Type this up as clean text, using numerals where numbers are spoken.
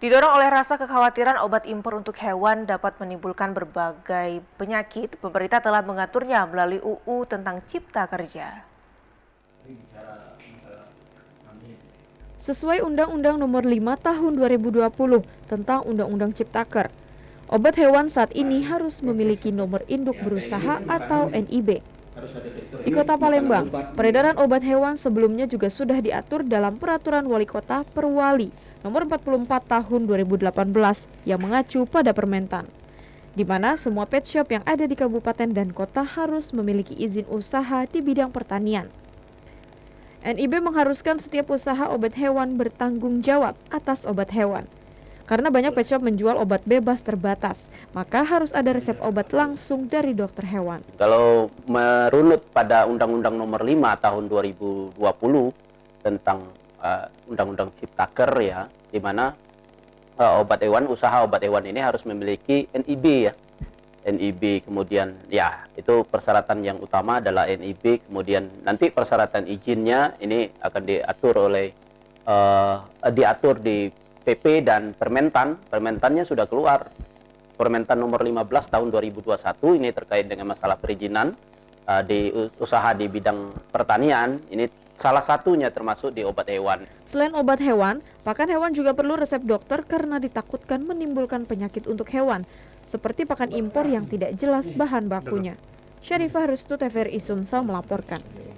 Didorong oleh rasa kekhawatiran obat impor untuk hewan dapat menimbulkan berbagai penyakit, pemerintah telah mengaturnya melalui UU tentang Cipta Kerja. Sesuai Undang-Undang Nomor 5 Tahun 2020 tentang Undang-Undang Ciptaker, obat hewan saat ini harus memiliki nomor induk berusaha atau NIB. Di Kota Palembang, peredaran obat hewan sebelumnya juga sudah diatur dalam Peraturan Wali Kota Perwali Nomor 44 Tahun 2018 yang mengacu pada Permentan, di mana semua pet shop yang ada di kabupaten dan kota harus memiliki izin usaha di bidang pertanian. NIB mengharuskan setiap usaha obat hewan bertanggung jawab atas obat hewan. Karena banyak pet shop menjual obat bebas terbatas, maka harus ada resep obat langsung dari dokter hewan. Kalau merunut pada Undang-Undang Nomor 5 Tahun 2020 tentang Undang-Undang Ciptaker ya, di mana usaha obat hewan ini harus memiliki NIB ya. NIB, kemudian ya itu persyaratan yang utama adalah NIB, kemudian nanti persyaratan izinnya ini akan diatur di PP dan Permentannya sudah keluar. Permentan nomor 15 tahun 2021 ini terkait dengan masalah perizinan di usaha di bidang pertanian, ini salah satunya termasuk di obat hewan. Selain obat hewan, pakan hewan juga perlu resep dokter karena ditakutkan menimbulkan penyakit untuk hewan, seperti pakan impor yang tidak jelas bahan bakunya. Syarifah Restu, TVRI Sumsel melaporkan.